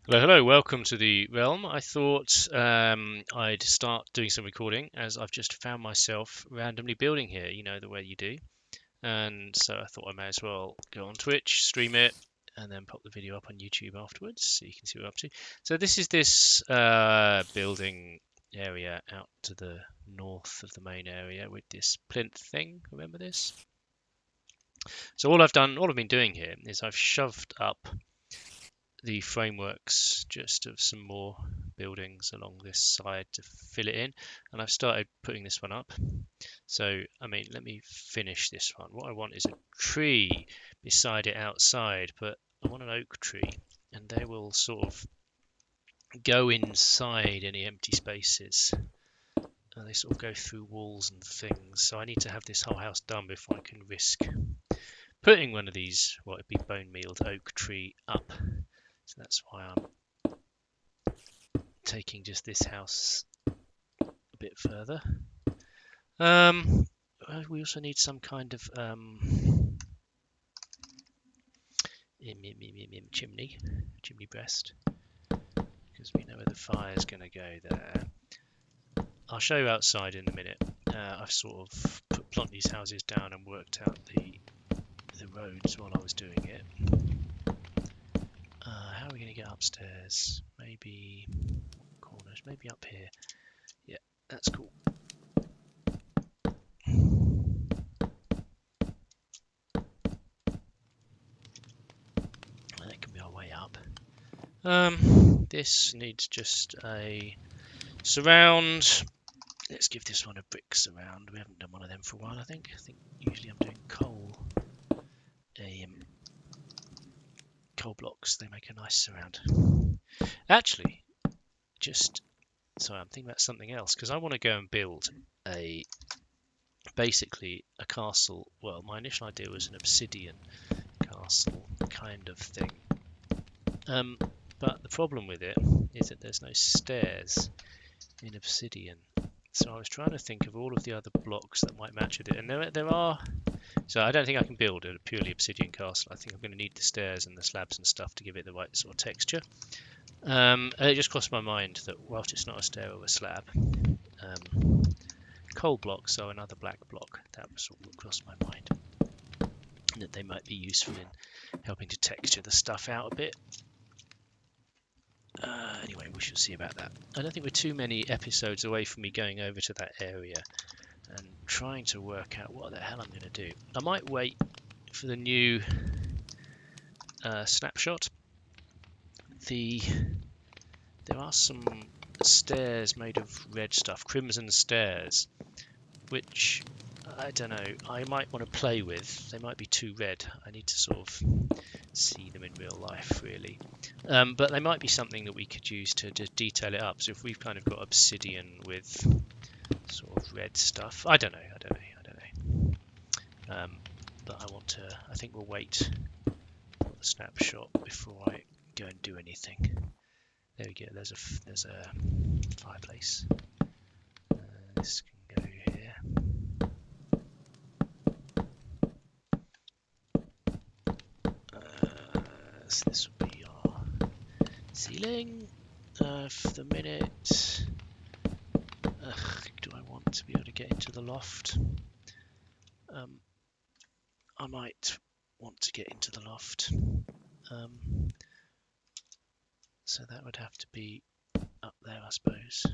Hello, hello, welcome to the realm. I thought I'd start doing some recording as I've just found myself randomly building here, you know, the way you do. And so I thought I may as well go on Twitch, stream it, and then pop the video up on YouTube afterwards so you can see what I'm up to. So this is this building area out to the north of the main area with this plinth thing. Remember this? So all I've been doing here is I've shoved up the frameworks just of some more buildings along this side to fill it in, and I've started putting this one up. So I mean, let me finish this one. What I want is a tree beside it outside, but I want an oak tree, and they will sort of go inside any empty spaces. They sort of go through walls and things, so I need to have this whole house done before I can risk putting one of these, what would be bone mealed oak tree up. So that's why I'm taking just this house a bit further. We also need some kind of chimney breast, because we know where the fire is going to go there. I'll show you outside in a minute. I've sort of plunked these houses down and worked out the roads while I was doing it. How are we going to get upstairs? Maybe corners, maybe up here. Yeah, that's cool. That can be our way up. This needs just a surround. Let's give this one a brick surround. We haven't done one of them for a while, I think. Usually I'm doing coal blocks. They make a nice surround. Actually, sorry, I'm thinking about something else, because I want to go and build basically a castle. Well, my initial idea was an obsidian castle kind of thing. But the problem with it is that there's no stairs in obsidian. So I was trying to think of all of the other blocks that might match with it, and there are. So I don't think I can build a purely obsidian castle. I think I'm going to need the stairs and the slabs and stuff to give it the right sort of texture. And it just crossed my mind that whilst it's not a stair or a slab, coal blocks are another black block. That was what crossed my mind, that they might be useful in helping to texture the stuff out a bit. Anyway, we shall see about that. I don't think we're too many episodes away from me going over to that area and trying to work out what the hell I'm going to do. I might wait for the new snapshot. There are some stairs made of red stuff, crimson stairs, which I don't know, I might want to play with. They might be too red. I need to sort of see them in real life, really. But they might be something that we could use to just detail it up. So if we've kind of got obsidian with sort of red stuff, I don't know. But I think we'll wait for the snapshot before I go and do anything. There we go. There's a fireplace. This can go here. So this will be our ceiling. For the minute, do I want to be able to get into the loft? I might want to get into the loft. So that would have to be up there, I suppose.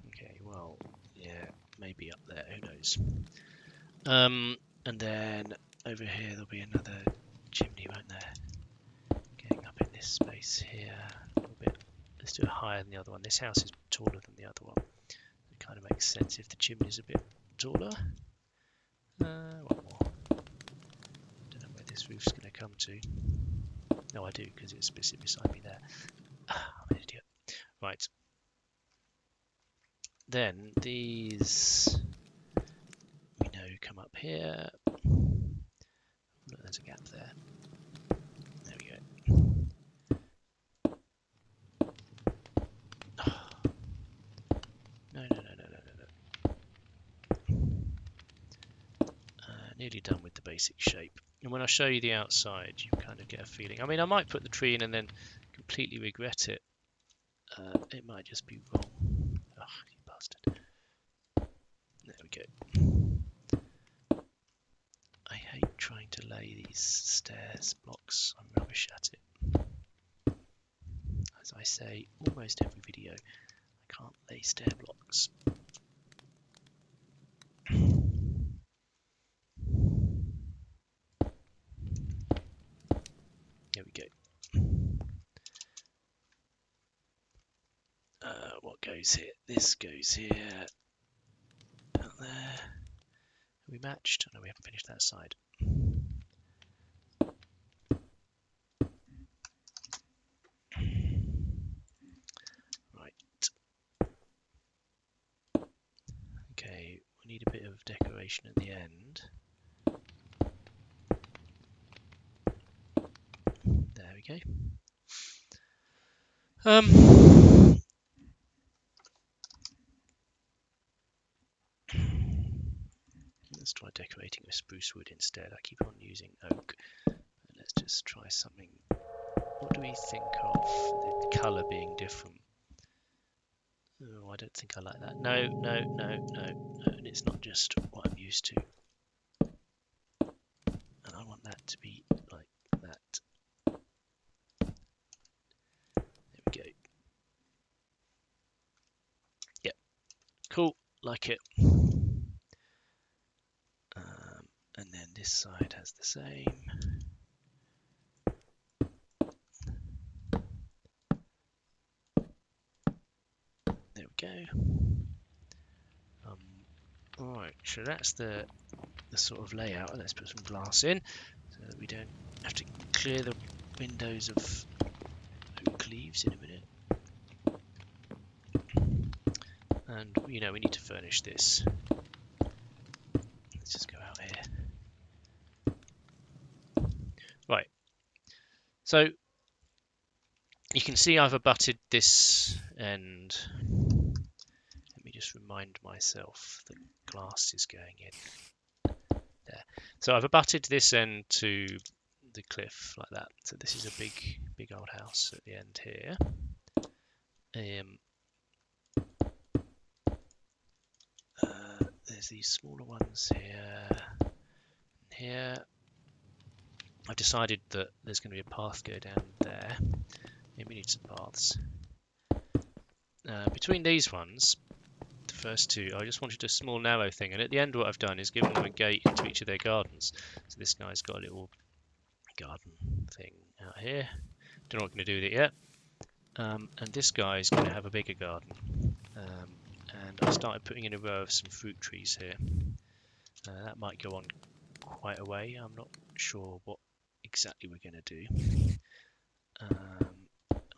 Okay, well, yeah, maybe up there, who knows. And then over here there'll be another chimney, won't there? Getting up in this space here a little bit. Let's do it higher than the other one. This house is taller than the other one. It kind of makes sense if the chimney's a bit taller. One more. Don't know where this roof's going to come to. No, I do, because it's beside me there. I'm an idiot. Right. Then these, we know, come up here. Look, there's a gap there. There we go. Oh. No. nearly done with the basic shape. And when I show you the outside, you kind of get a feeling. I mean, I might put the tree in and then completely regret it. It might just be wrong. Oh, you bastard. There we go. I hate trying to lay these stairs blocks. I'm rubbish at it. As I say, almost every video, I can't lay stair blocks. There we go. What goes here? This goes here. Out there. Are we matched? Oh, no, we haven't finished that side. Right. Okay, we need a bit of decoration at the end. There we go. Let's try decorating with spruce wood instead. I keep on using oak. Let's just try something. What do we think of the colour being different? Oh, I don't think I like that. No, no, no, no, no. And it's not just what I'm used to. And I want that to be like that. There we go. Yep. Cool. Like it. And then this side has the same. There we go. Alright, so that's the sort of layout. Let's put some glass in so that we don't have to clear the windows of oak leaves in a minute. And you know, we need to furnish this. Let's just go out here. Right. So you can see I've abutted this end. Let me just remind myself the glass is going in there. So I've abutted this end to the cliff like that. So this is a big old house at the end here. There's these smaller ones here and here. I've decided that there's going to be a path go down there. Yeah, we need some paths. Between these ones, the first two, I just wanted a small narrow thing, and at the end what I've done is given them a gate into each of their gardens. So this guy's got a little garden thing out here. Don't know what I'm going to do with it yet. And this guy's going to have a bigger garden. And I started putting in a row of some fruit trees here. That might go on quite a way. I'm not sure what exactly we're going to do.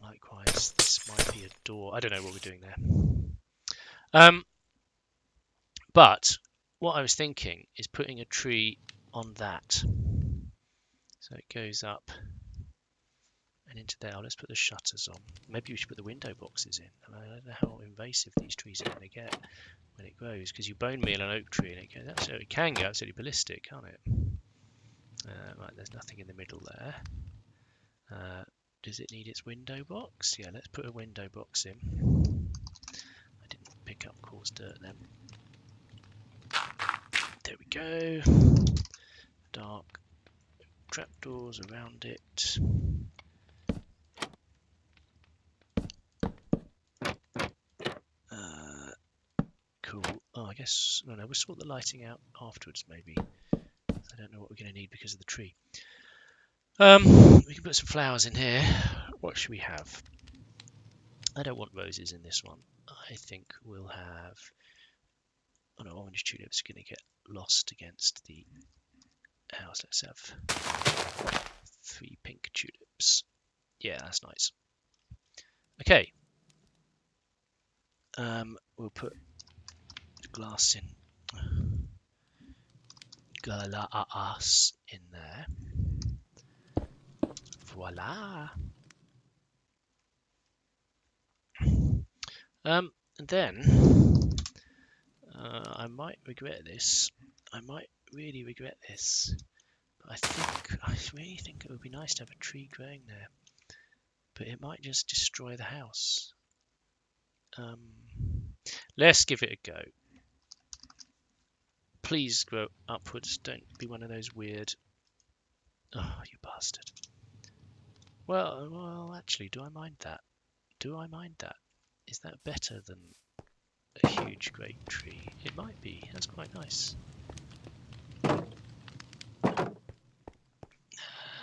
Likewise, this might be a door. I don't know what we're doing there. But what I was thinking is putting a tree on that. So it goes up and into there. Let's put the shutters on. Maybe we should put the window boxes in. I don't know how invasive these trees are going to get when it grows, because you bone meal an oak tree and it can go absolutely ballistic, can't it? Right, there's nothing in the middle there. Does it need its window box? Yeah, let's put a window box in. I didn't pick up coarse dirt then. There we go. Dark trapdoors around it. Cool. Oh, I guess, no, we'll sort the lighting out afterwards maybe. I don't know what we're going to need because of the tree. We can put some flowers in here. What should we have? I don't want roses in this one. I think we'll have... Oh no, orange tulips are going to get lost against the house. Let's have 3 pink tulips. Yeah, that's nice. Okay. We'll put the glass in. Glass in there. Voila. And then I might regret this. I might really regret this. But I really think it would be nice to have a tree growing there. But it might just destroy the house. Let's give it a go. Please grow upwards. Don't be one of those weird... Oh, you bastard. Well, actually, do I mind that? Do I mind that? Is that better than a huge great tree? It might be. That's quite nice.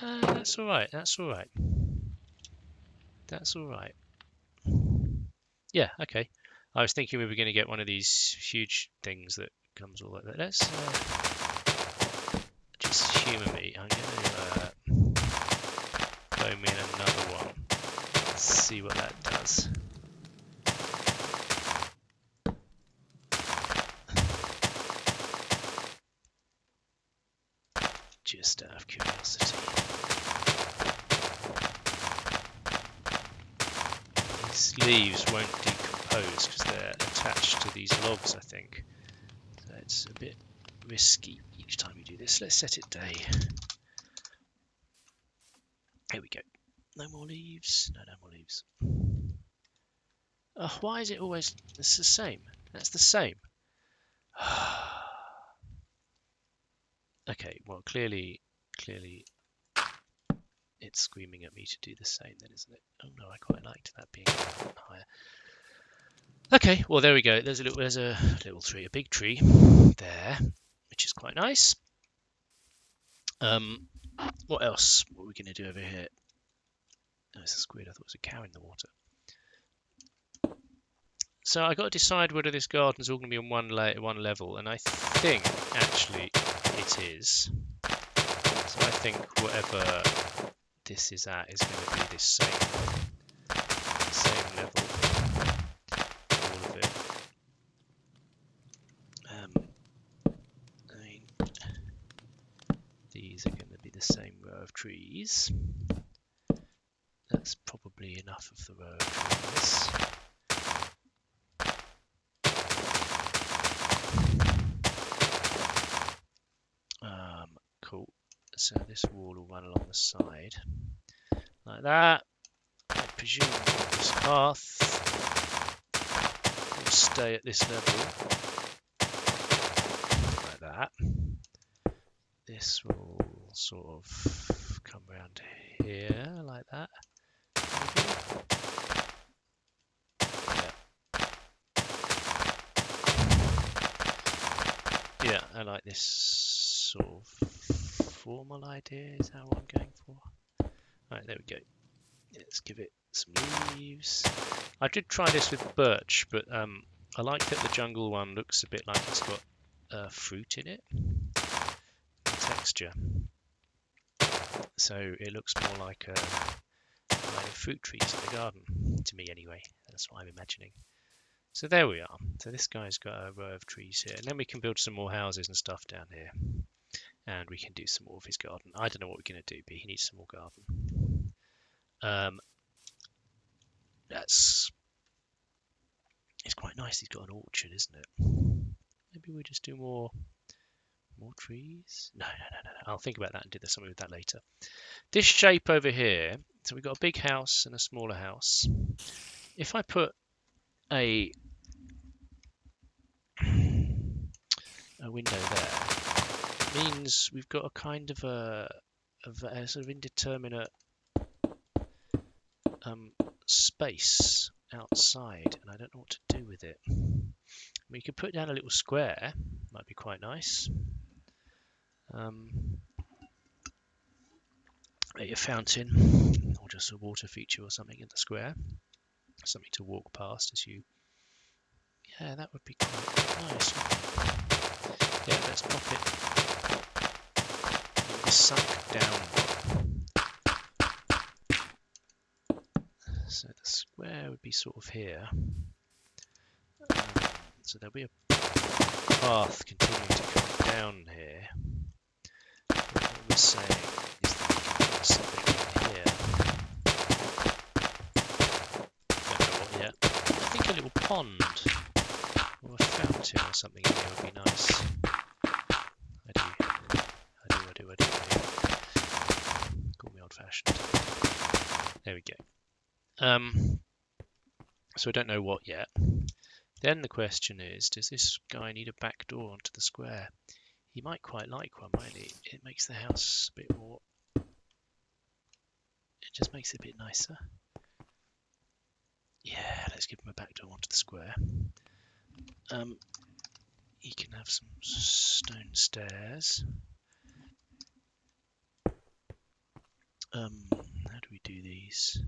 That's alright. That's alright. That's alright. Yeah, okay. I was thinking we were going to get one of these huge things that comes all like that. Let's just humour me. I'm going to throw me in another one. Let's see what that does. Just out of curiosity. These leaves won't decompose because they're attached to these logs, I think. So it's a bit risky each time you do this. Let's set it day. Here we go. No more leaves. No more leaves. Why is it always... It's the same. That's the same. Okay, well, clearly it's screaming at me to do the same then, isn't it? Oh no, I quite liked that being higher. Okay, well, there we go. There's a little tree, a big tree there, which is quite nice. What else? What are we going to do over here? Oh, it's a squid. I thought it was a cow in the water. So I got to decide whether this garden's all going to be on one level, and I think actually it is. So I think whatever this is at is going to be this same level, all of it. I mean, these are going to be the same row of trees. That's probably enough of the row of trees. Cool. So this wall will run along the side like that. I presume this path will stay at this level like that. This will sort of come around here like that. Maybe. Yeah, I like this sort of formal idea. Is that what I'm going for? Right, there we go. Let's give it some leaves. I did try this with birch, but I like that the jungle one looks a bit like it's got fruit in it. The texture. So it looks more like a line of fruit trees in the garden, to me anyway. That's what I'm imagining. So there we are. So this guy's got a row of trees here, and then we can build some more houses and stuff down here. And we can do some more of his garden. I don't know what we're going to do, but he needs some more garden. It's quite nice. He's got an orchard, isn't it? Maybe we'll just do more trees. No. I'll think about that and do something with that later. This shape over here. So we've got a big house and a smaller house. If I put a window there, it means we've got a kind of a sort of indeterminate space outside, and I don't know what to do with it. We could put down a little square, might be quite nice. A fountain, or just a water feature or something in the square. Something to walk past as you... Yeah, that would be quite nice. Yeah, let's pop it. It'll be sunk down. So the square would be sort of here. So there'll be a path continuing to come down here. What we're saying is that we can put something in here. Don't know what yet. I think a little pond or a fountain or something in here would be nice. I do Call me old-fashioned. There we go. So I don't know what yet. Then the question is, does this guy need a back door onto the square? He might quite like one, mightn't he? It makes the house a bit more... It just makes it a bit nicer. Yeah, let's give him a back door onto the square. He can have some stone stairs. How do we do these?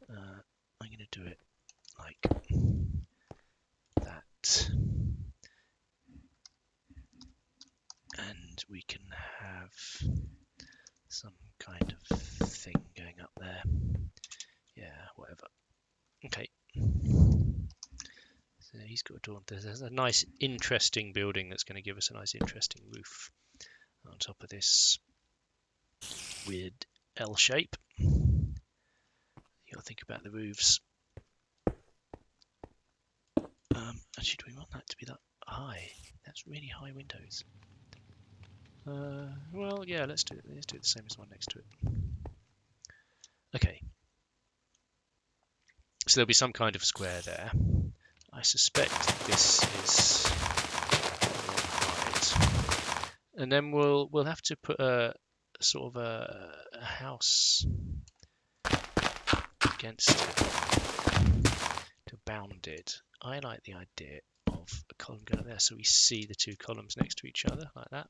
I'm going to do it like that. And we can have some kind of thing going up there. Yeah, whatever. Okay. So he's got a door. There's a nice, interesting building that's going to give us a nice, interesting roof on top of this weird L shape. You got to think about the roofs. Actually, do we want that to be that high? That's really high windows. Well, yeah, let's do it. Let's do it the same as the one next to it. Okay. So there'll be some kind of square there. I suspect this is height. And then we'll have to put a sort of a house against it to bound it. I like the idea of a column going up there so we see the two columns next to each other like that.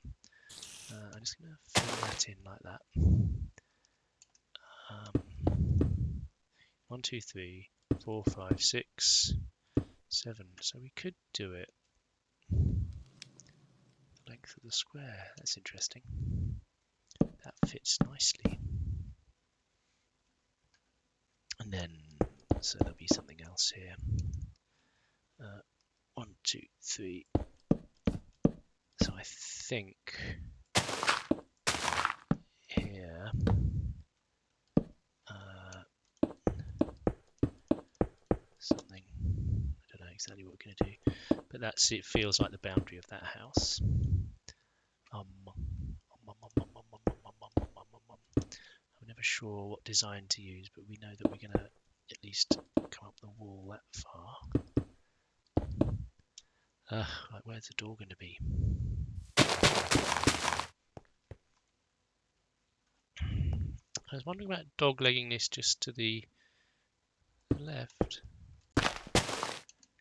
I'm just going to fill that in like that. 1, 2, 3, 4, 5, 6, 7. So we could do it the length of the square. That's interesting. That fits nicely. And then, so there'll be something else here. 1, 2, 3. So I think here, something, I don't know exactly what we're going to do, but it feels like the boundary of that house. I'm never sure what design to use, but we know that we're going to at least come up the wall that far. Like where's the door going to be? I was wondering about dog-legging this just to the left.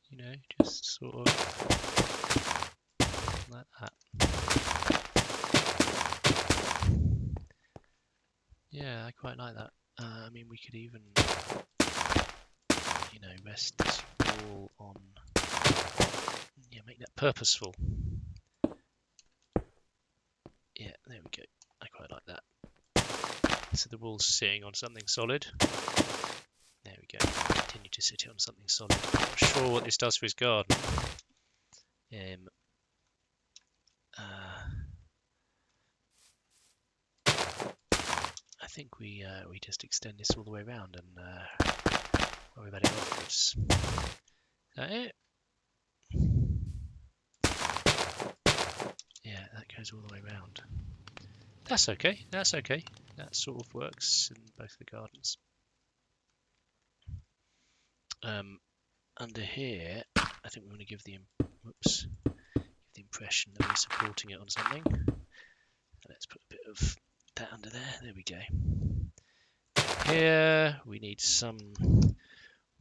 You know, just sort of like that. Yeah, I quite like that. I mean, we could even, you know, rest this wall on... Yeah, make that purposeful. Yeah, there we go. I quite like that. So the wall's sitting on something solid. There we go. Continue to sit on something solid. I'm not sure what this does for his garden. I think we just extend this all the way around and worry about it afterwards. Is that it? Yeah, that goes all the way around. That's okay. That's okay. That sort of works in both the gardens. Under here, I think we want to give the impression that we're supporting it on something. Let's put a bit of that under there. There we go. Here we need some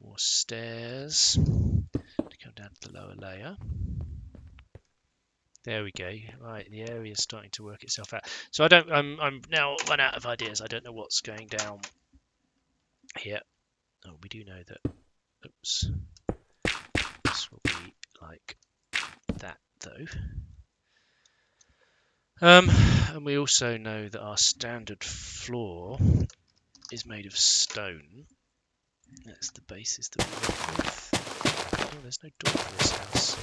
more stairs to come down to the lower layer. There we go. Right, the area is starting to work itself out. So I'm now run out of ideas. I don't know what's going down here. Oh, we do know that. Oops. This will be like that, though. And we also know that our standard floor is made of stone. That's the basis that we work with. Oh, there's no door for this house.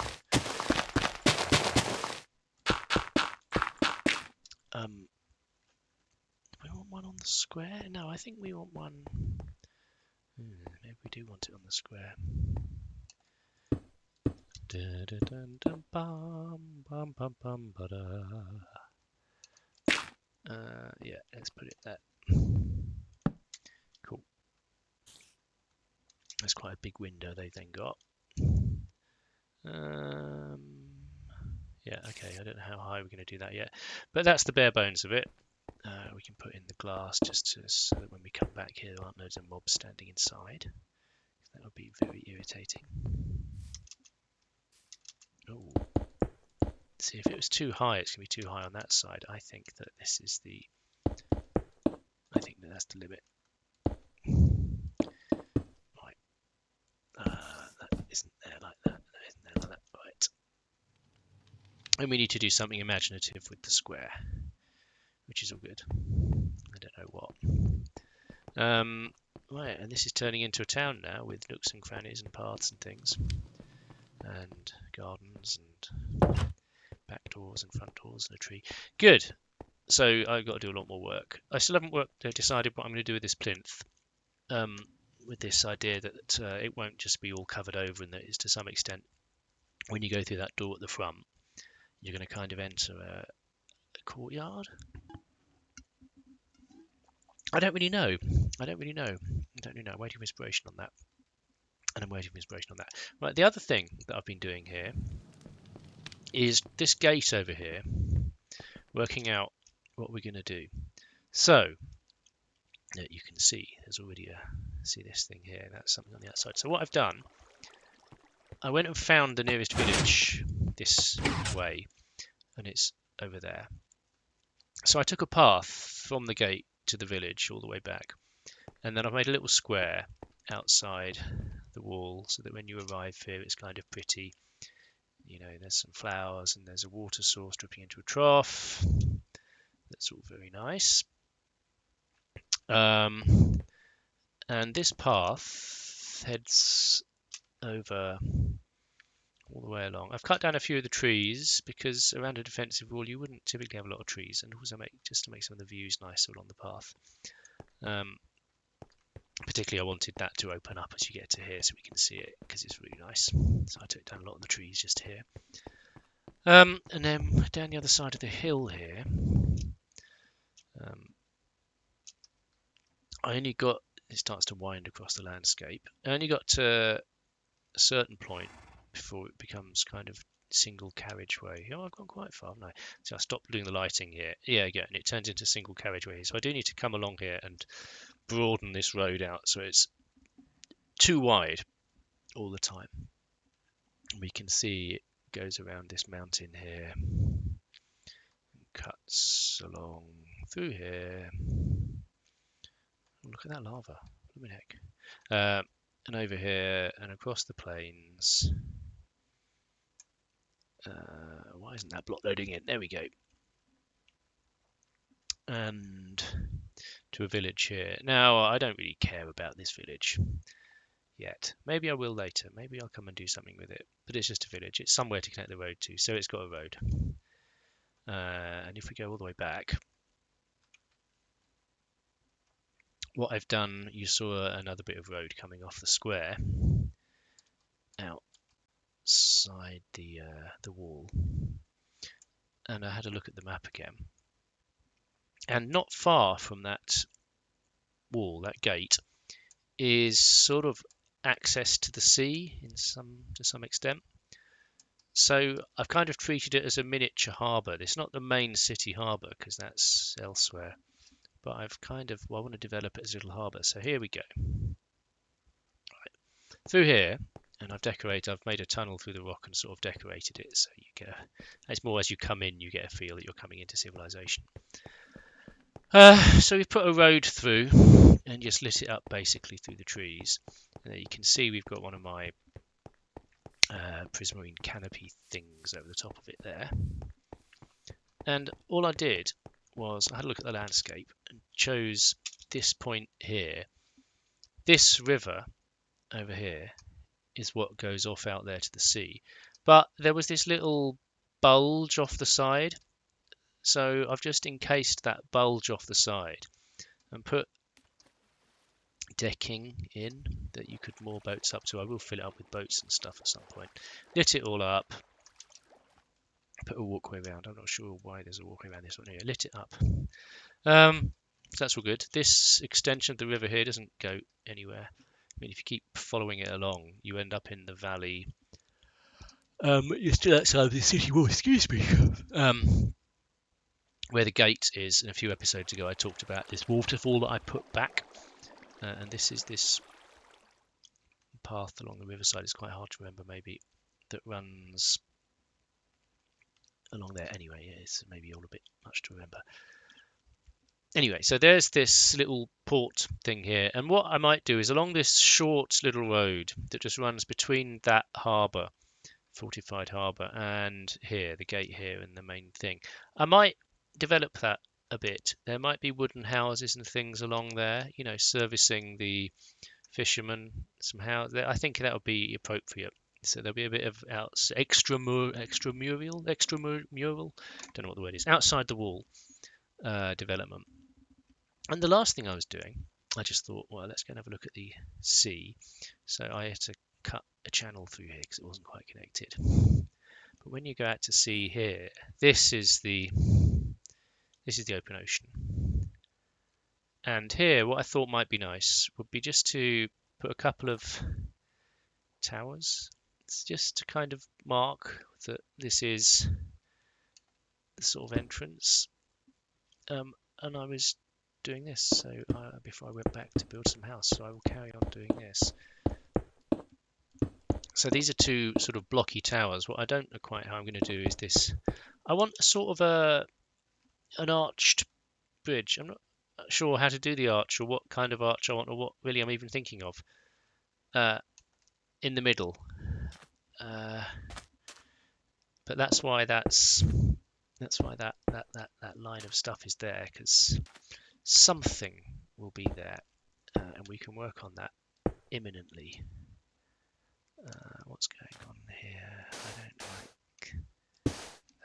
Do we want one on the square? No, I think we want one. Maybe we do want it on the square. Yeah, let's put it there. Cool. That's quite a big window they've then got. Yeah, okay, I don't know how high we're going to do that yet, but that's the bare bones of it. We can put in the glass so that when we come back here there aren't loads of mobs standing inside. That would be very irritating. Oh, see, if it was too high, it's going to be too high on that side. I think that that's the limit. Right, that isn't there like that. That isn't there like that. Right, and we need to do something imaginative with the square, which is all good. I don't know what. Right, and this is turning into a town now with nooks and crannies and paths and things, and gardens and back doors and front doors and a tree. Good. So I've got to do a lot more work. I still haven't decided what I'm going to do with this plinth. With this idea that it won't just be all covered over, and that is to some extent, when you go through that door at the front, you're going to kind of enter a courtyard. I don't really know. I'm waiting for inspiration on that. And I'm waiting for inspiration on that. Right, the other thing that I've been doing here is this gate over here, working out what we're going to do. So, you can see there's already see this thing here, that's something on the outside. So what I've done, I went and found the nearest village this way, and it's over there. So I took a path from the gate to the village all the way back, and then I've made a little square outside the wall so that when you arrive here it's kind of pretty. You know, there's some flowers and there's a water source dripping into a trough. That's all very nice. And this path heads over all the way along. I've cut down a few of the trees because around a defensive wall you wouldn't typically have a lot of trees, and also just to make some of the views nicer along the path. Particularly I wanted that to open up as you get to here so we can see it, because it's really nice. So I took down a lot of the trees just here. And then down the other side of the hill here, I only got, it starts to wind across the landscape. I only got to a certain point before it becomes kind of single carriageway. Oh, I've gone quite far, haven't I? So I stopped doing the lighting here. Yeah, again, it turns into single carriageway. So I do need to come along here and broaden this road out so it's too wide all the time. We can see it goes around this mountain here, cuts along through here. Oh, look at that lava. Blooming heck. And over here and across the plains. Why isn't that block loading in? There we go. And to a village here. Now, I don't really care about this village yet. Maybe I will later. Maybe I'll come and do something with it. But it's just a village. It's somewhere to connect the road to, so it's got a road. And if we go all the way back, what I've done, you saw another bit of road coming off the square outside the wall. And I had a look at the map again. And not far from that wall, that gate, is sort of access to the sea to some extent. So I've kind of treated it as a miniature harbour. It's not the main city harbour because that's elsewhere. But I've kind of, I want to develop it as a little harbour. So here we go. Right. Through here, and I've made a tunnel through the rock and sort of decorated it. So you get it's more as you come in, you get a feel that you're coming into civilization. So we've put a road through and just lit it up basically through the trees. And there you can see we've got one of my prismarine canopy things over the top of it there. And all I did was I had a look at the landscape and chose this point here. This river over here is what goes off out there to the sea. But there was this little bulge off the side. So I've just encased that bulge off the side and put decking in that you could moor boats up to. I will fill it up with boats and stuff at some point. Lit it all up. put a walkway around. I'm not sure why there's a walkway around this one here. I lit it up. So that's all good. This extension of the river here doesn't go anywhere. I mean, if you keep following it along, you end up in the valley. You're still outside of the city wall, excuse me. Where the gate is, and a few episodes ago I talked about this waterfall that I put back. And this is this path along the riverside. It's quite hard to remember, maybe, that runs along there. Anyway, it's maybe all a bit much to remember. Anyway, so there's this little port thing here, and what I might do is along this short little road that just runs between that harbour, fortified harbour, and here, the gate here and the main thing, I might develop that a bit. There might be wooden houses and things along there, you know, servicing the fishermen, some house. I think that would be appropriate. So there'll be a bit of extramural, don't know what the word is, outside the wall development. And the last thing I was doing, I just thought, well, let's go and have a look at the sea. So I had to cut a channel through here because it wasn't quite connected. But when you go out to sea here, this is the open ocean. And here, what I thought might be nice would be just to put a couple of towers. It's just to kind of mark that this is the sort of entrance. And I was doing this, so before I went back to build some house, so I will carry on doing this. So these are two sort of blocky towers. What I don't know quite how I'm going to do is this. I want a sort of an arched bridge. I'm not sure how to do the arch or what kind of arch I want or what really I'm even thinking of in the middle. But that's why that line of stuff is there, because something will be there, and we can work on that imminently. What's going on here? I don't like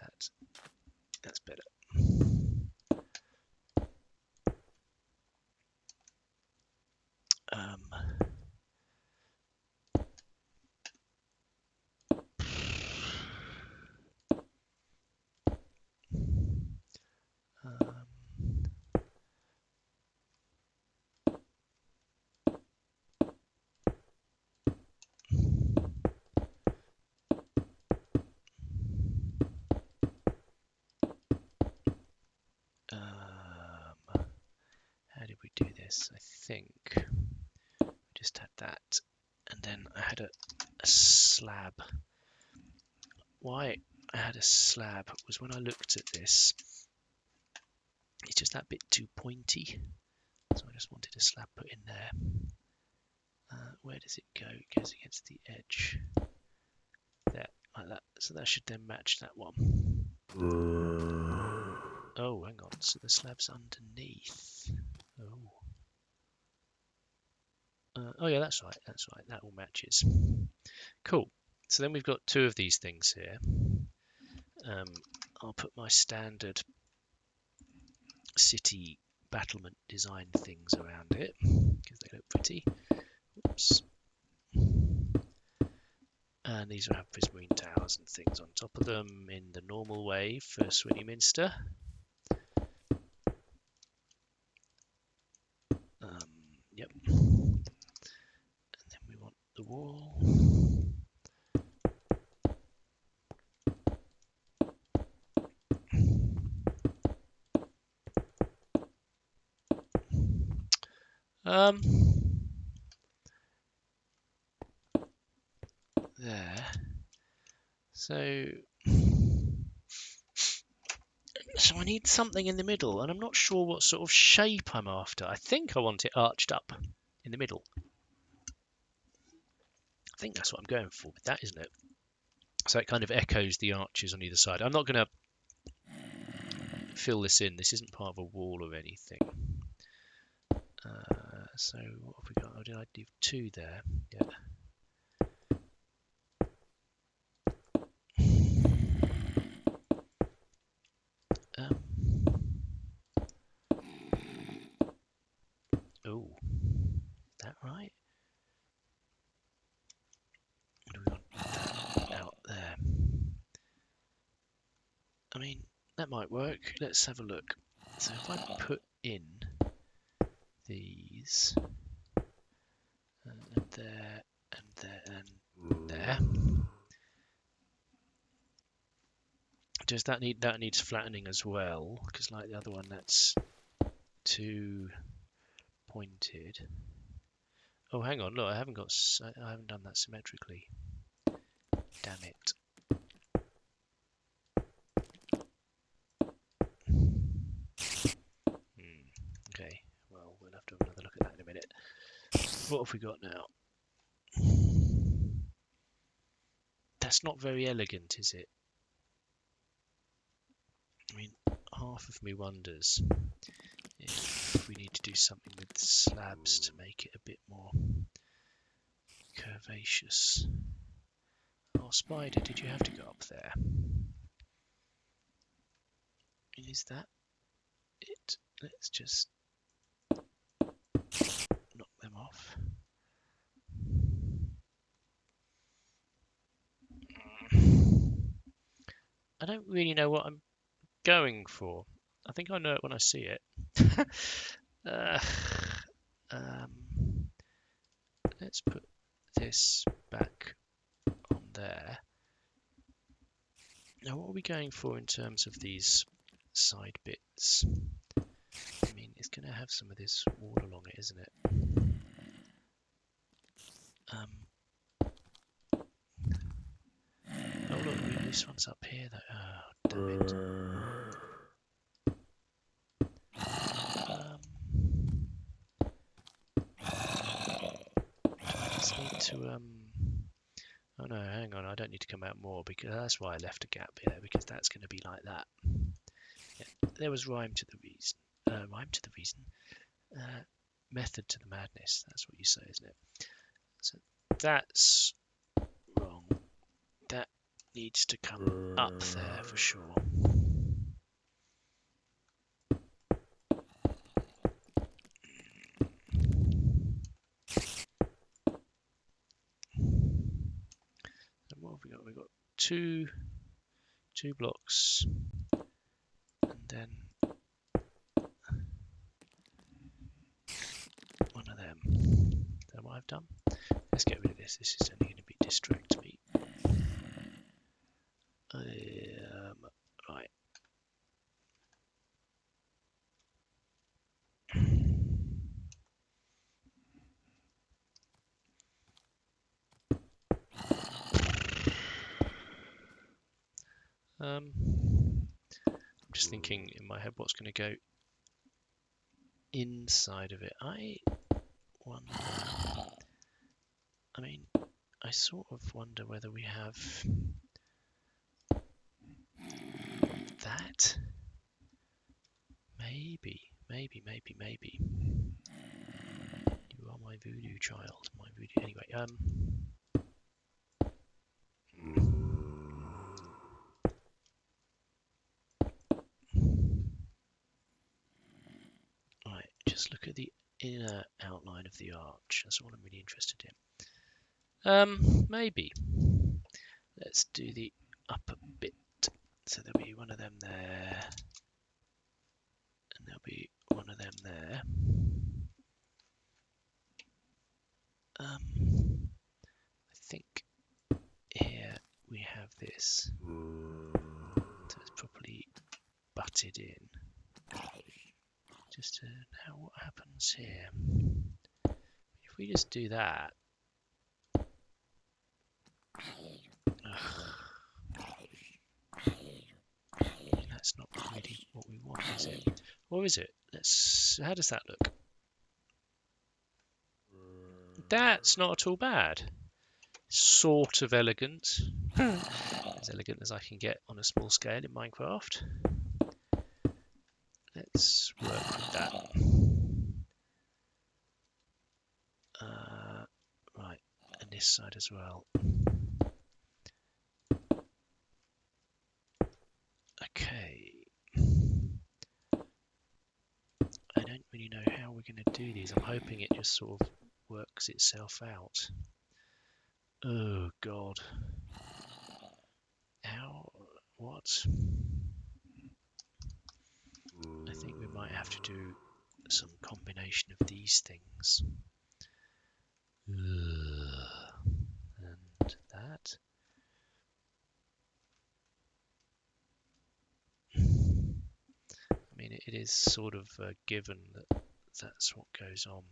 that. That's better. How did we do this? I think we just had that, and then I had a slab. Why I had a slab was when I looked at this, it's just that bit too pointy, so I just wanted a slab put in there. Where does it go? It goes against the edge there, like that, so that should then match that one. Oh, hang on, so the slab's underneath. Oh yeah, that's right, that all matches. Cool. So then we've got two of these things here. I'll put my standard city battlement design things around it because they look pretty. Oops. And these will have prismarine towers and things on top of them in the normal way for Swinny Minster. Yep. And then we want the wall. There. So I need something in the middle, and I'm not sure what sort of shape I'm after. I think I want it arched up in the middle. I think that's what I'm going for with that, isn't it? So it kind of echoes the arches on either side. I'm not going to fill this in. This isn't part of a wall or anything. So what have we got? Oh, did I do two there? Yeah. Oh, is that right? What do we want out there? might work. Let's have a look. So if I put in these and there and there and there, does that needs flattening as well? Because like the other one, that's too pointed. Oh, hang on, look, I haven't done that symmetrically. Damn it. Okay, well, we'll have to have another look at that in a minute. What have we got now? That's not very elegant, is it? I mean, half of me wonders if we need to do something with slabs to make it a bit more curvaceous. Oh, Spider, did you have to go up there? Is that it? Let's just knock them off. I don't really know what I'm going for. I think I know it when I see it. Let's put this back on there. Now, what are we going for in terms of these side bits? I mean, it's going to have some of this wall along it, isn't it? Oh look, this one's up here though. Oh, damn it. I just need to oh no, hang on, I don't need to come out more because that's why I left a gap here, because that's going to be like that. Yeah, there was rhyme to the reason. Method to the madness. That's what you say, isn't it? So that's wrong. That needs to come up there for sure. And what have we got? We've got two blocks, and then one of them. Is that what I've done? Let's get rid of this. This is only going to be distract me. Right. I'm just thinking in my head what's going to go inside of it. I wonder. I mean, I sort of wonder whether we have that. Maybe. You are my voodoo child. My voodoo. Anyway, right, just look at the inner outline of the arch. That's what I'm really interested in. Maybe. Let's do the upper bit. So there'll be one of them there. And there'll be one of them there. I think here we have this. So it's properly butted in. Just to know what happens here. If we just do that. That's not really what we want, is it? Or is it? How does that look? That's not at all bad. Sort of elegant. As elegant as I can get on a small scale in Minecraft. Let's work with that. Right, and this side as well. Okay. I don't really know how we're going to do these. I'm hoping it just sort of works itself out. Oh god. How? What? might have to do some combination of these things. And that. I mean, it is sort of given that that's what goes on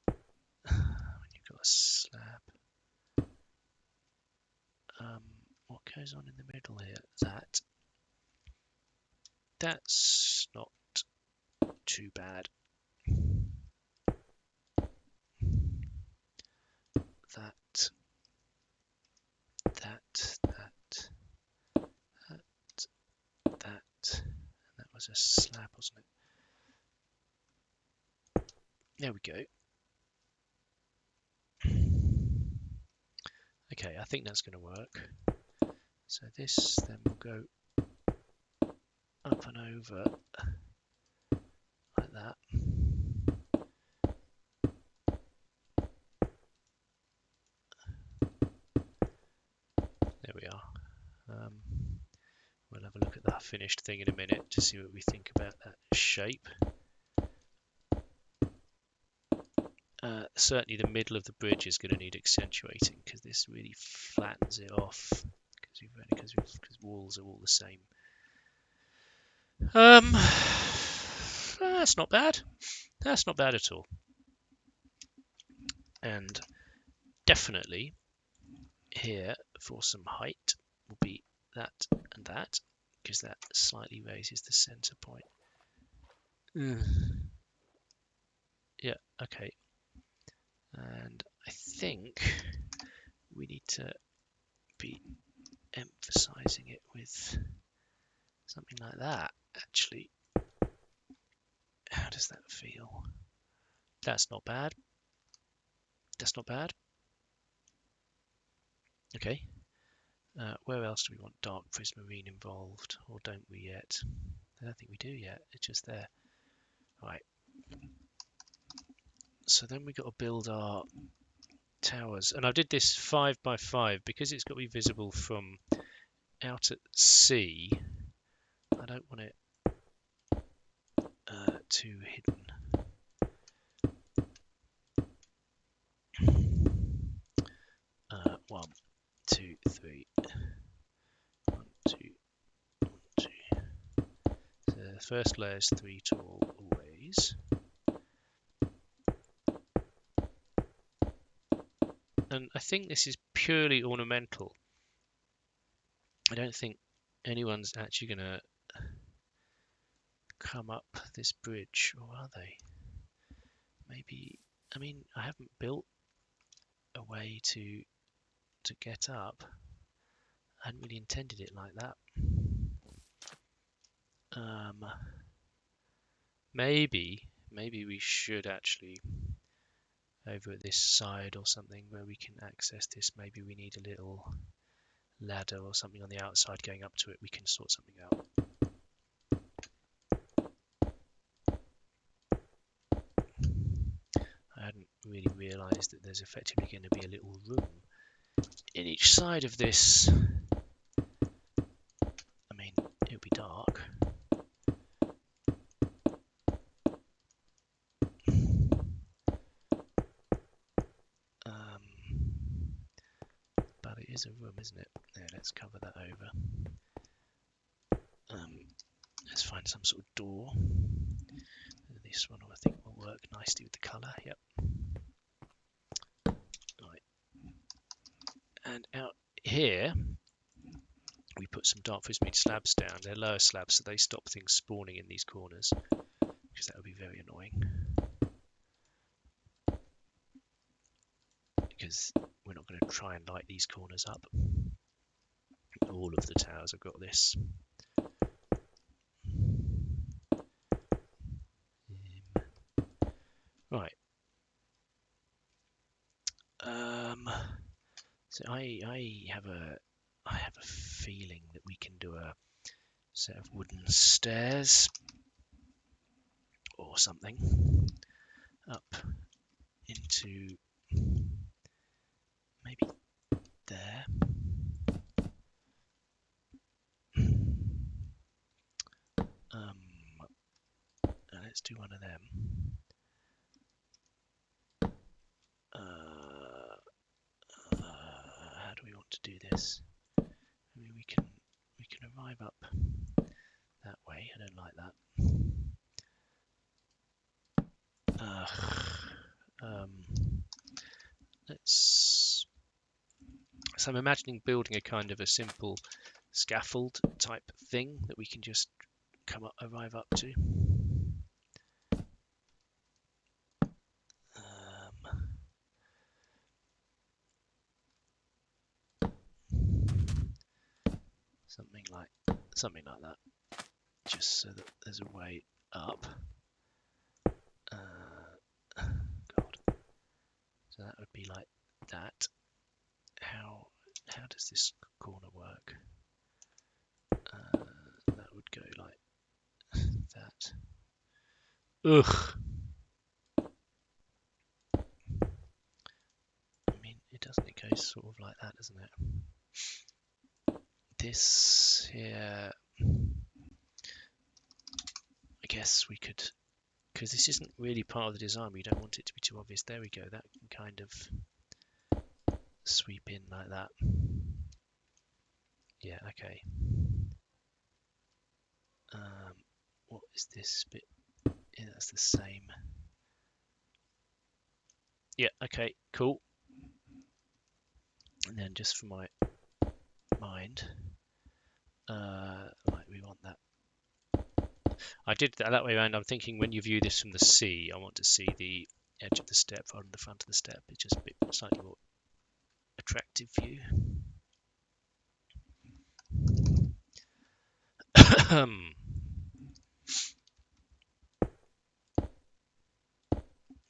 when you've got a slab. What goes on in the middle here? That's not too bad. That, and that was a slab, wasn't it? There we go. Okay, I think that's going to work. So this then will go up and over like that. There we are. We'll have a look at that finished thing in a minute to see what we think about that shape. Certainly the middle of the bridge is going to need accentuating because this really flattens it off because walls are all the same. That's not bad. That's not bad at all. And definitely here for some height will be that and that, because that slightly raises the center point. Yeah, okay. And I think we need to be emphasizing it with something like that, actually. How does that feel? That's not bad. That's not bad. Okay. Where else do we want dark prismarine involved, or don't we yet? I don't think we do yet. It's just there. Right. So then we've got to build our towers, and I did this 5 by 5 because it's got to be visible from out at sea. I don't want it too hidden. 1, 2, 3. 1, 2, 1, 2. So the first layer is 3 tall always. And I think this is purely ornamental. I don't think anyone's actually going to come up this bridge, or are they? Maybe, I mean, I haven't built a way to get up. I hadn't really intended it like that. Maybe we should actually, over at this side or something where we can access this, maybe we need a little ladder or something on the outside going up to it. We can sort something out. I hadn't really realized that there's effectively going to be a little room in each side of this. I mean, it'll be dark. But it is a room, isn't it? Yeah, let's cover that over. Let's find some sort of door. This one I think will work nicely with the colour. Yep. Right. And out here we put some dark prismarine slabs down. They're lower slabs, so they stop things spawning in these corners, because that would be very annoying. Because we're not going to try and light these corners up. All of the towers have got this. Right. So I have a feeling that we can do a set of wooden stairs or something up into maybe there. let's do one of them. How do we want to do this? I mean, we can arrive up that way. I don't like that. Let's. So I'm imagining building a kind of a simple scaffold type thing that we can just arrive up to. Something like that, just so that there's a way up. God, so that would be like that. How does this corner work? That would go like that. Ugh. I mean, it doesn't. It goes sort of like that, doesn't it? This here, I guess we could, because this isn't really part of the design. We don't want it to be too obvious. There we go. That can kind of sweep in like that. Yeah. Okay. What is this bit? Yeah, that's the same. Yeah, okay, cool. And then just for my mind, right, we want that. I did that way around. I'm thinking when you view this from the sea, I want to see the edge of the step rather than the front of the step. It's just a bit slightly more attractive view.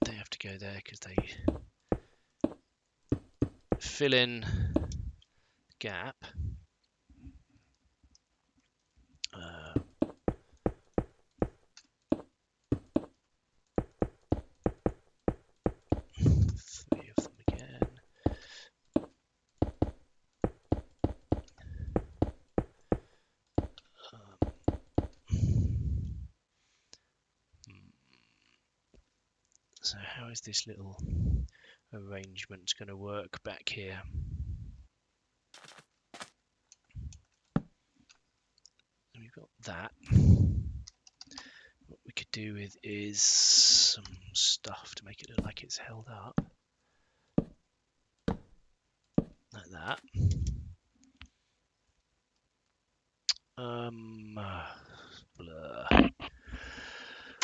They have to go there because they fill in the gap. 3 of them again. So how is this little arrangement going to work back here? We've got that. What we could do with is some stuff to make it look like it's held up. Like that. Blur.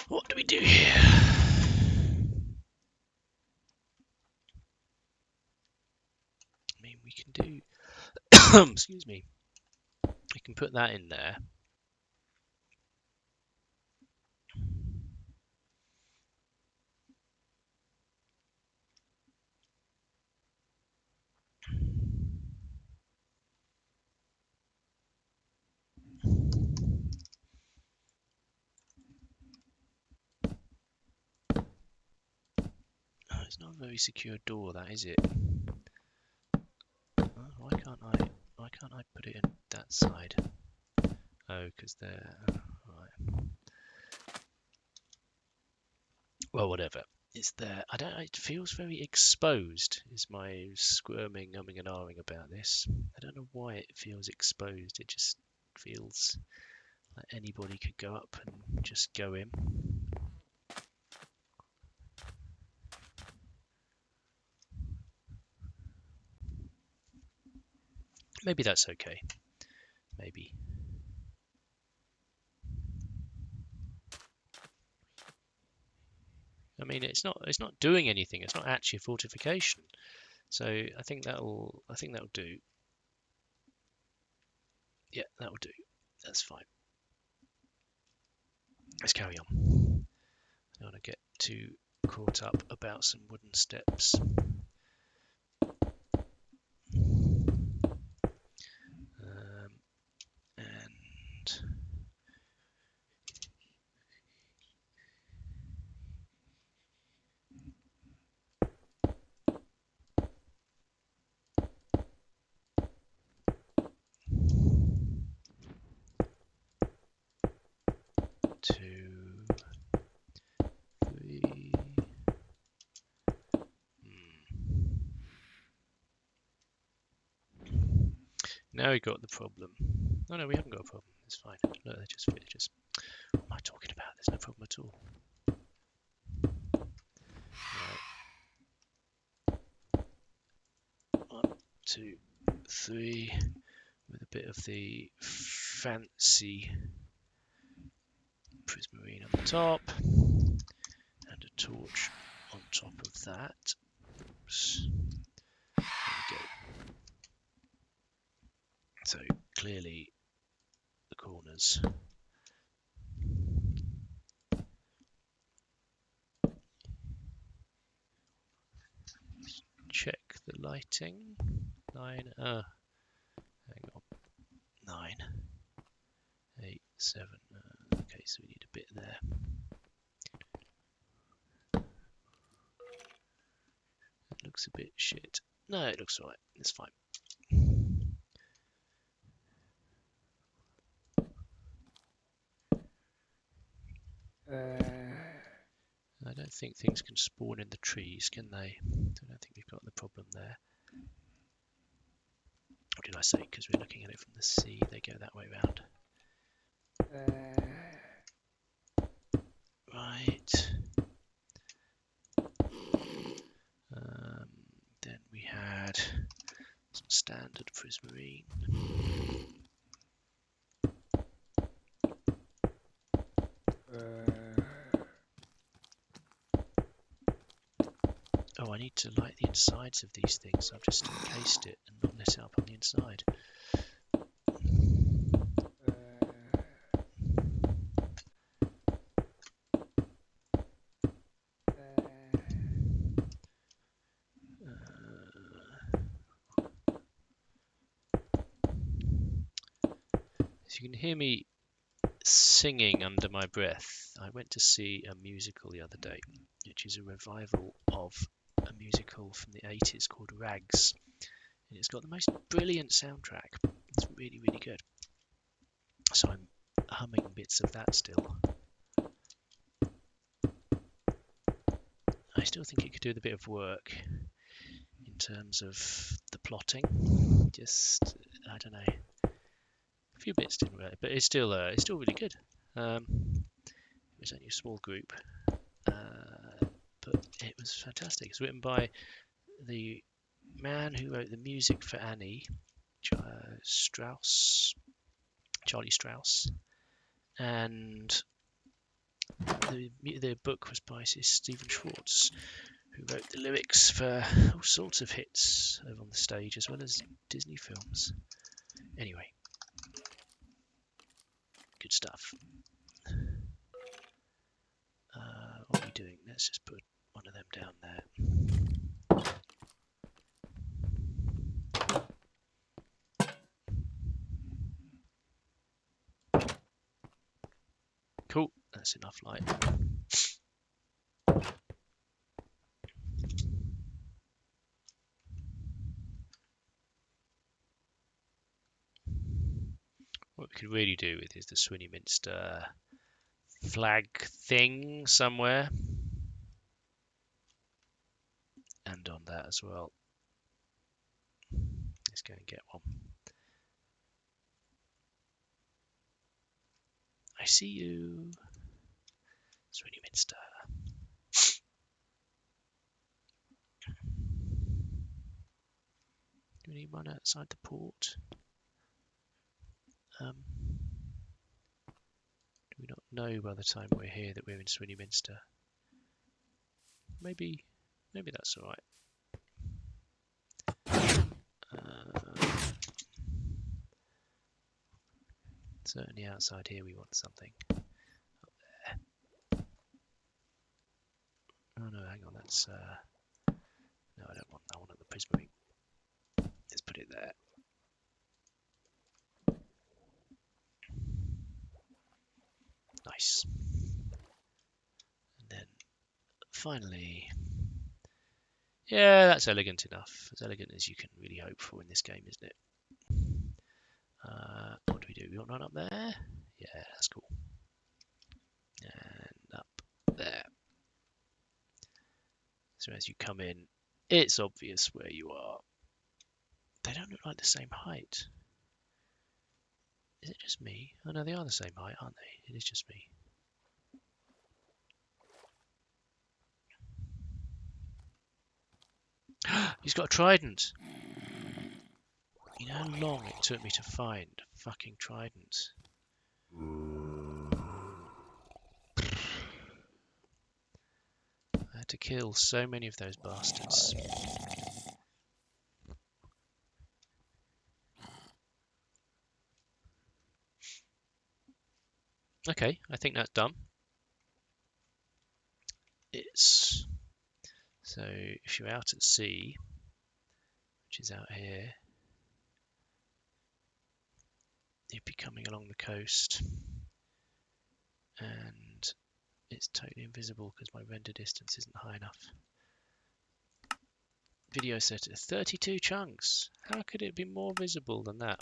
What do we do here? I mean, we can do... excuse me. We can put that in there. Oh, it's not a very secure door, that is it? Why can't I put it in that side? Oh, because they're right. Well, whatever. It's there. I don't. It feels very exposed. Is my squirming, umming, and ahhing about this? I don't know why it feels exposed. It just feels like anybody could go up and just go in. Maybe that's okay. Maybe. I mean, it's not doing anything. It's not actually a fortification. So I think that'll do. Yeah, that'll do. That's fine. Let's carry on. I don't want to get too caught up about some wooden steps. And two, now we got the problem. Oh no, we haven't got a problem. It's fine. Look, they're just villagers. What am I talking about? There's no problem at all. Right. 1, 2, 3, with a bit of the fancy prismarine on the top, and a torch on top of that. Oops. There we go. So clearly the corners. Check the lighting. 9. Hang on. 9, 8, 7. Okay, so we need a bit there. It looks a bit shit. No, it looks alright. It's fine. I don't think things can spawn in the trees, can they? I don't think we've got the problem there. What did I say? Because we're looking at it from the sea, they go that way round. Right. Then we had some standard prismarine. Oh, I need to light the insides of these things. I've just encased it and not lit it up on the inside. So you can hear me singing under my breath. I went to see a musical the other day, which is a revival of a musical from the 80s called Rags. And it's got the most brilliant soundtrack. It's really, really good. So I'm humming bits of that still. I still think it could do with a bit of work in terms of the plotting. Just, I don't know, a few bits didn't work, but it's still really good. It was only a small group, but it was fantastic. It's written by the man who wrote the music for Annie, Charlie Strauss, and the book was by Stephen Schwartz, who wrote the lyrics for all sorts of hits over on the stage as well as Disney films. Anyway, good stuff. What are we doing? Let's just put one of them down there. Cool, that's enough light. What we could really do with is the Swinny Minster flag thing somewhere. And on that as well. Let's go and get one. I see you, Swinny Minster. Do we need one outside the port? Do we not know by the time we're here that we're in Swinny Minster? Maybe that's all right. Certainly outside here we want something. Up there. Oh no, hang on, that's no, I don't want that one at the prismarine. Let's put it there. Nice. And then finally, yeah, that's elegant enough. As elegant as you can really hope for in this game, isn't it? What do we do? We want one up there? Yeah, that's cool. And up there. So as you come in, it's obvious where you are. They don't look like the same height. Is it just me? Oh no, they are the same height, aren't they? It is just me. He's got a trident. You know how long it took me to find a fucking trident? I had to kill so many of those bastards. Okay, I think that's done. It's so if you're out at sea, which is out here, you'd be coming along the coast, and it's totally invisible because my render distance isn't high enough. Video set at 32 chunks. How could it be more visible than that?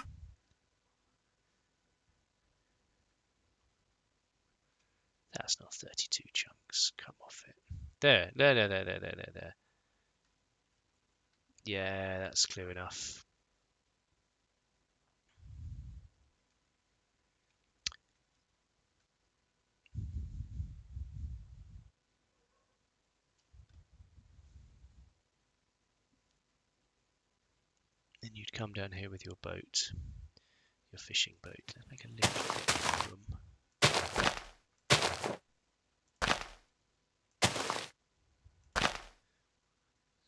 That's not 32 chunks. Come off it. There. Yeah, that's clear enough. Then you'd come down here with your boat, your fishing boat. Let's make a little bit of room.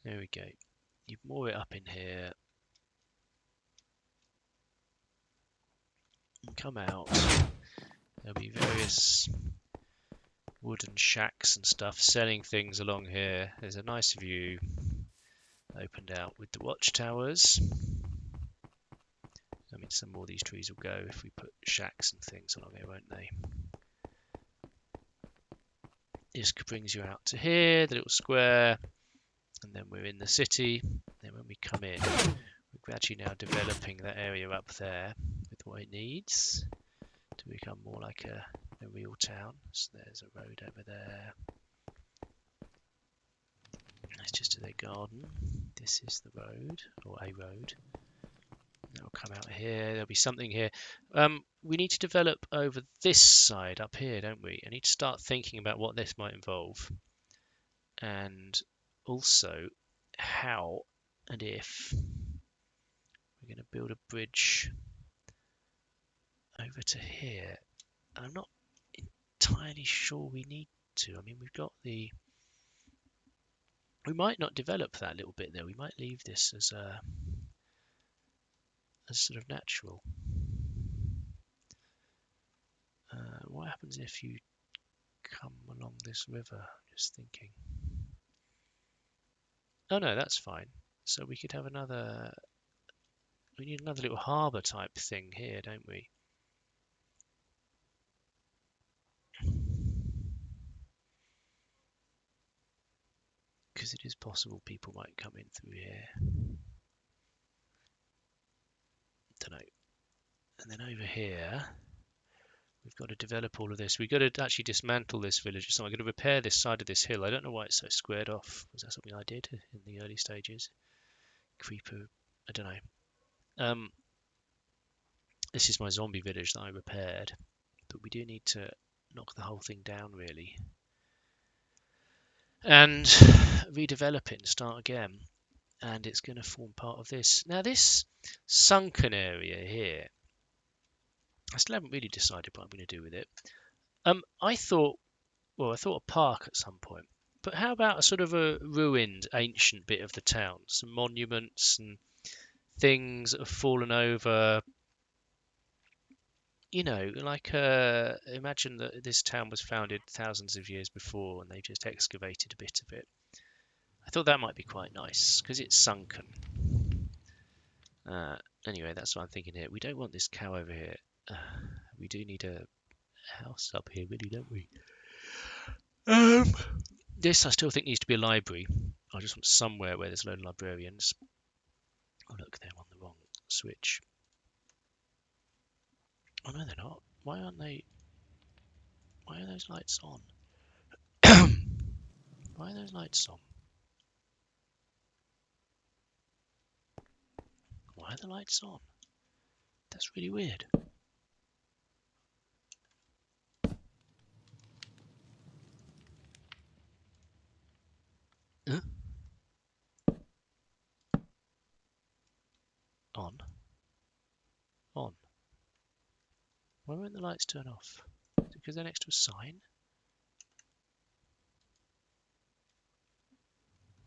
There we go. You moor it up in here and come out. There'll be various wooden shacks and stuff selling things along here. There's a nice view opened out with the watchtowers. I mean, some more of these trees will go if we put shacks and things along here, won't they? This brings you out to here, the little square, and then we're in the city. Then when we come in, we're gradually now developing that area up there with what it needs to become more like a real town. So there's a road over there. That's just to their garden. This is the road, or a road. That'll come out here. There'll be something here. We need to develop over this side up here, don't we? I need to start thinking about what this might involve. And also how and if we're going to build a bridge over to here. And I'm not entirely sure we need to. I mean, we've got the... We might not develop that little bit there. We might leave this as sort of natural. What happens if you come along this river? Just thinking. Oh no, that's fine. So we could have another... We need another little harbour type thing here, don't we? Because it is possible people might come in through here. Don't know. And then over here, we've got to develop all of this. We've got to actually dismantle this village. So I'm going to repair this side of this hill. I don't know why it's so squared off. Was that something I did in the early stages? Creeper, I don't know. This is my zombie village that I repaired. But we do need to knock the whole thing down, really. And redevelop it and start again. And it's going to form part of this. Now, this sunken area here, I still haven't really decided what I'm going to do with it. I thought a park at some point. But how about a sort of a ruined, ancient bit of the town? Some monuments and things that have fallen over. You know, like imagine that this town was founded thousands of years before and they've just excavated a bit of it. I thought that might be quite nice because it's sunken. Anyway, that's what I'm thinking here. We don't want this cow over here. We do need a house up here, really, don't we? This I still think needs to be a library. I just want somewhere where there's a load of librarians. Oh look, they're on the wrong switch. Oh no, they're not. Why aren't they? Why are those lights on? Why are those lights on? Why are the lights on? That's really weird. On. On. Why won't the lights turn off? Is it because they're next to a sign?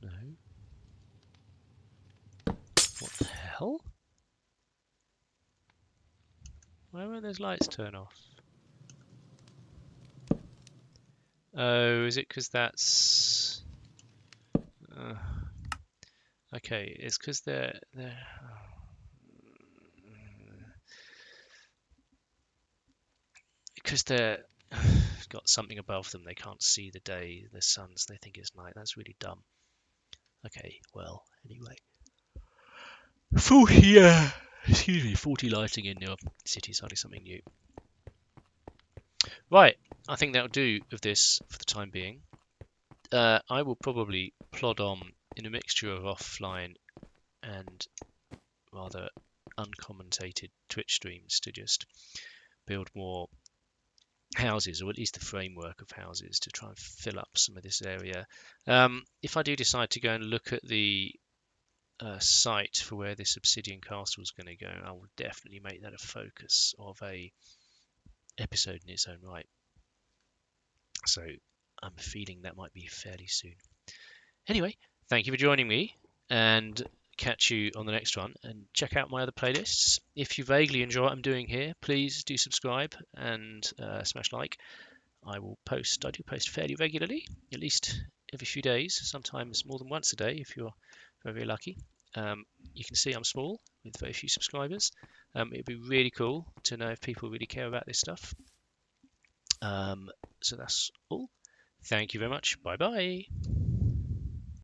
No. What the hell? Why won't those lights turn off? Oh, is it because that's... okay, it's because they're because they're got something above them. They can't see the day, the suns. They think it's night. That's really dumb. Okay, well, anyway. 40, excuse me, 40 lighting in your city is hardly something new. Right, I think that'll do of this for the time being. I will probably plod on in a mixture of offline and rather uncommentated Twitch streams to just build more houses, or at least the framework of houses, to try and fill up some of this area. If I do decide to go and look at the site for where this obsidian castle is going to go, I will definitely make that a focus of a episode in its own right. So I'm feeling that might be fairly soon. Anyway, thank you for joining me, and catch you on the next one. And check out my other playlists. If you vaguely enjoy what I'm doing here, please do subscribe and smash like. I do post fairly regularly, at least every few days, sometimes more than once a day if you're very, very lucky. You can see I'm small with very few subscribers. It'd be really cool to know if people really care about this stuff. So that's all. Thank you very much. Bye bye.